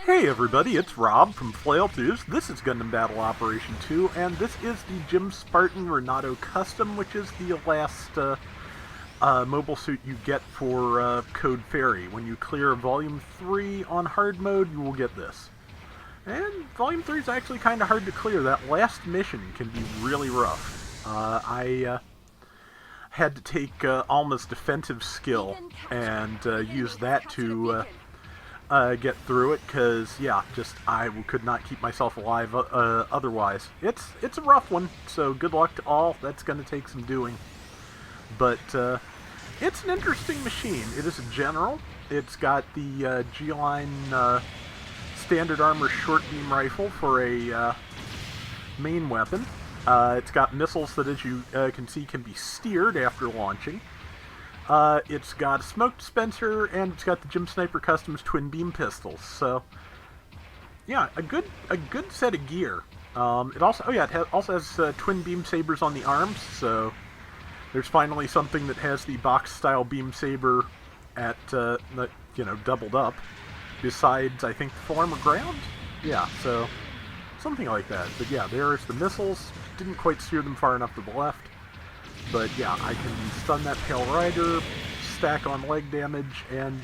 Hey everybody, it's Rob from Flailthroughs. This is Gundam Battle Operation 2, and this is the Jim Spartan Renato Custom, which is the last mobile suit you get for Code Fairy. When you clear Volume 3 on hard mode, you will get this. And Volume 3 is actually kind of hard to clear. That last mission can be really rough. I had to take Alma's defensive skill and use that to get through it, because yeah, just I could not keep myself alive otherwise. It's a rough one, so good luck to all. That's going to take some doing, but it's an interesting machine. It is a general. It's got the G-line standard armor short beam rifle for a main weapon. It's got missiles that, as you can see, can be steered after launching. It's got a smoke dispenser, and it's got the Jim Sniper Customs twin beam pistols. So, yeah, a good set of gear. It also, it also has twin beam sabers on the arms. So there's finally something that has the box style beam saber at doubled up. Besides, I think, full armor ground. Yeah, so something like that. But yeah, there's the missiles. Didn't quite steer them far enough to the left. But yeah, I can stun that Pale Rider, stack on leg damage, and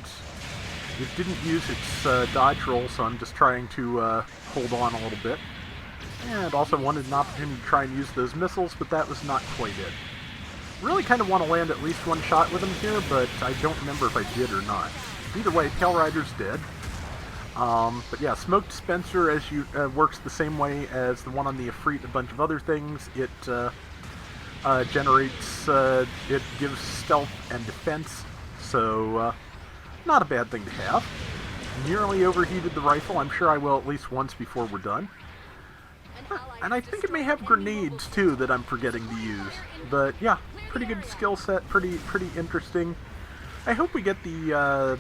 it didn't use its dodge roll, so I'm just trying to hold on a little bit. And also wanted an opportunity to try and use those missiles, but that was not quite it. Really kind of want to land at least one shot with them here, but I don't remember if I did or not. Either way, Pale Rider's dead. But yeah, Smoke Dispenser works the same way as the one on the Ifrit and a bunch of other things. It generates, it gives stealth and defense, so not a bad thing to have. Nearly overheated the rifle. I'm sure I will at least once before we're done. And I think it may have grenades too that I'm forgetting to use. But yeah, pretty good skill set, pretty interesting. I hope we get the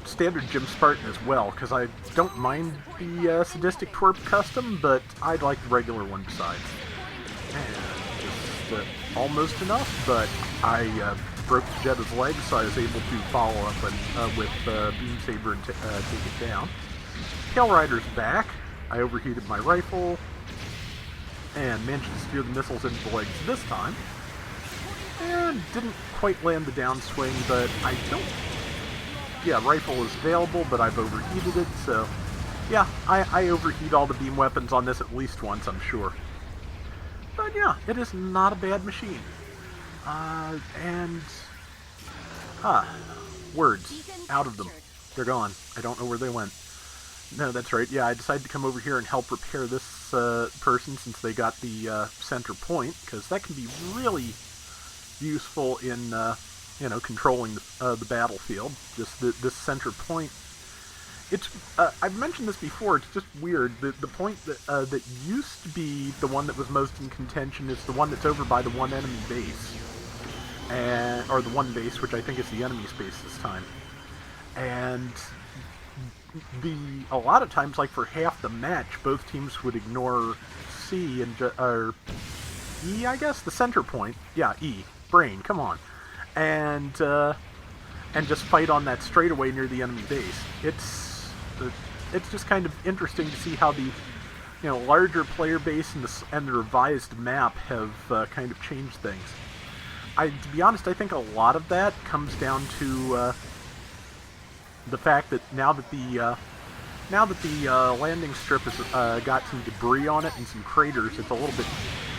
standard Jim Spartan as well, because I don't mind the Sadistic Twerp Custom, but I'd like the regular one besides. And just almost enough, but I broke Jetta's leg, so I was able to follow up with Beam Saber and take it down. Pale Rider's back. I overheated my rifle and managed to steer the missiles into the legs this time. And didn't quite land the downswing, but I don't... Yeah, rifle is available, but I've overheated it, so... Yeah, I overheat all the beam weapons on this at least once, I'm sure. But yeah, it is not a bad machine. Words. Out of them. They're gone. I don't know where they went. No, that's right. Yeah, I decided to come over here and help repair this person since they got the center point, because that can be really useful in, controlling the battlefield. Just this center point. It's I've mentioned this before. It's just weird. The point that used to be the one that was most in contention is the one that's over by the one enemy base, or the one base, which I think is the enemy's base this time. And a lot of times, like for half the match, both teams would ignore C or E, I guess, the center point. Yeah, E, brain. Come on, and just fight on that straightaway near the enemy base. It's just kind of interesting to see how the larger player base and the revised map have kind of changed things. To be honest, I think a lot of that comes down to the fact that now that the landing strip has got some debris on it and some craters, it's a little bit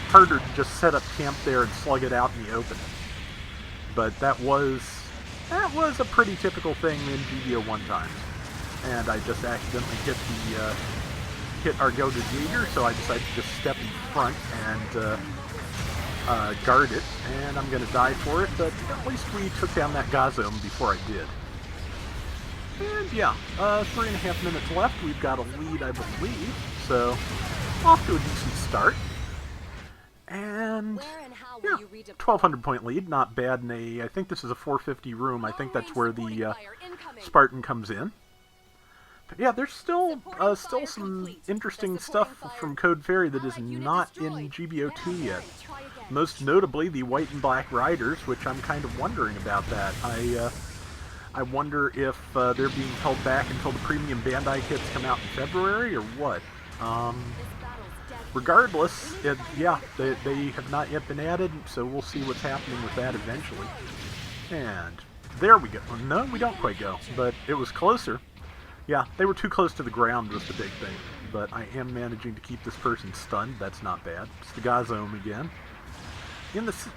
harder to just set up camp there and slug it out in the open. But that was a pretty typical thing in GBO1 times. And I just accidentally hit our go-to Jaeger, so I decided to just step in front and guard it, and I'm going to die for it, but at least we took down that Gazome before I did. And yeah, 3.5 minutes left. We've got a lead, I believe, so off to a decent start. And yeah, 1,200 point lead, not bad in I think this is a 450 room. I think that's where the Spartan comes in. But yeah, there's still some interesting stuff from Code Fairy that is not in GBO2 yet. Most notably, the white and black riders, which I'm kind of wondering about that. I wonder if they're being held back until the premium Bandai kits come out in February, or what. Regardless, yeah, they have not yet been added, so we'll see what's happening with that eventually. And there we go. No, we don't quite go, but it was closer. Yeah, they were too close to the ground was the big thing. But I am managing to keep this person stunned. That's not bad. It's the Gazome again.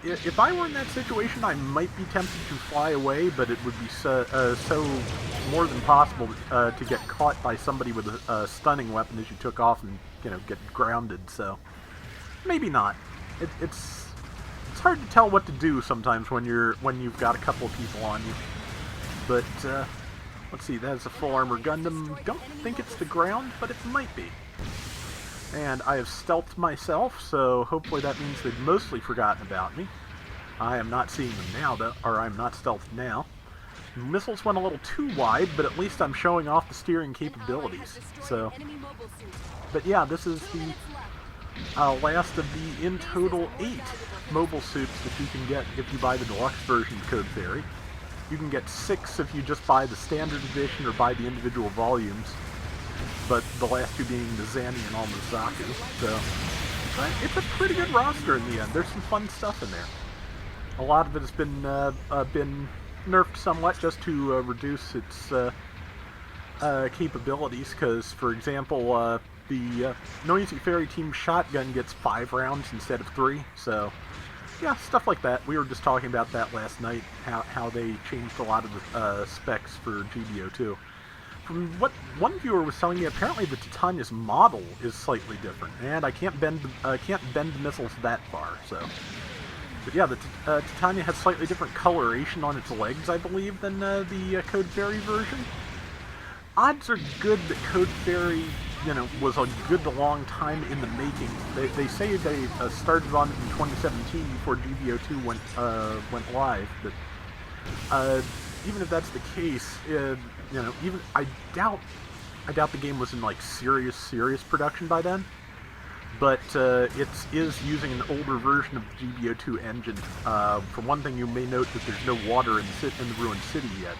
If I were in that situation, I might be tempted to fly away, but it would be so more than possible to get caught by somebody with a stunning weapon as you took off and get grounded. So maybe not. It's hard to tell what to do sometimes when you've got a couple of people on you. But let's see, that's a full armor Gundam. Don't think it's the ground, but it might be. And I have stealthed myself, so hopefully that means they've mostly forgotten about me. I am not seeing them now, though, or I'm not stealthed now. Missiles went a little too wide, but at least I'm showing off the steering capabilities. So, but yeah, this is the last of the, in total, 8 mobile suits that you can get if you buy the deluxe version of Code Fairy. You can get 6 if you just buy the standard edition or buy the individual volumes. But the last 2 being the Zanny and Almazaku. So, but it's a pretty good roster in the end. There's some fun stuff in there. A lot of it has been nerfed somewhat just to reduce its capabilities. Because, for example, the Noisy Fairy Team shotgun gets 5 rounds instead of 3. So, yeah, stuff like that. We were just talking about that last night. How they changed a lot of the specs for GBO2. From what one viewer was telling me, apparently the Titania's model is slightly different, and I can't bend missiles that far. So, but yeah, the Titania has slightly different coloration on its legs, I believe, than the Code Fairy version. Odds are good that Code Fairy, was a good long time in the making. They say they started on it in 2017 before GBO2 went live, but even if that's the case, even I doubt the game was in like serious production by then. But it is using an older version of the GBO2 engine. For one thing, you may note that there's no water in the ruined city yet.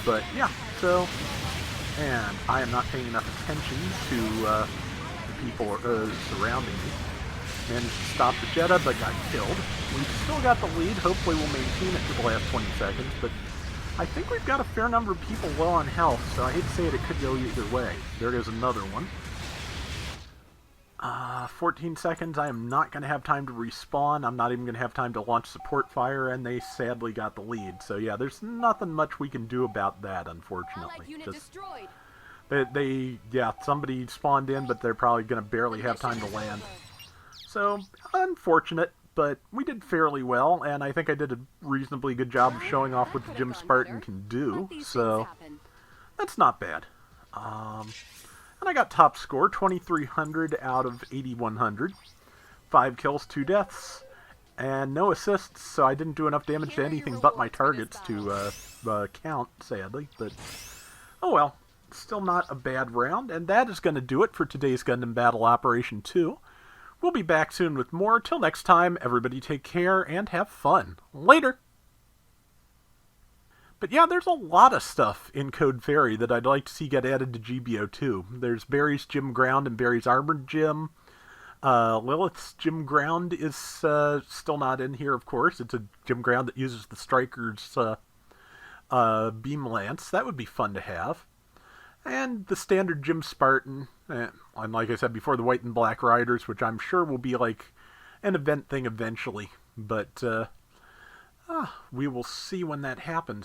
But yeah, so, and I am not paying enough attention to the people surrounding me. Managed to stop the Jetta, but got killed. We've still got the lead. Hopefully we'll maintain it for the last 20 seconds, but I think we've got a fair number of people low on health, so I hate to say it could go either way. There is another one. 14 seconds, I am not going to have time to respawn. I'm not even going to have time to launch support fire, and they sadly got the lead. So yeah, there's nothing much we can do about that, unfortunately. Just, somebody spawned in, but they're probably going to barely have time to land. So, unfortunate, but we did fairly well, and I think I did a reasonably good job of showing off what the Gym Spartan can do, so that's not bad. And I got top score, 2,300 out of 8,100. 5 kills, 2 deaths, and no assists, so I didn't do enough damage to anything but my targets to count, sadly, but oh well. Still not a bad round, and that is going to do it for today's Gundam Battle Operation 2. We'll be back soon with more. Till next time, everybody take care and have fun. Later! But yeah, there's a lot of stuff in Code Fairy that I'd like to see get added to GBO2. There's Barry's Gym Ground and Barry's Armored Gym. Lilith's Gym Ground is still not in here, of course. It's a gym ground that uses the Striker's beam lance. That would be fun to have. And the standard Gym Spartan, and like I said before, the White and Black Riders, which I'm sure will be like an event thing eventually. But we will see when that happens.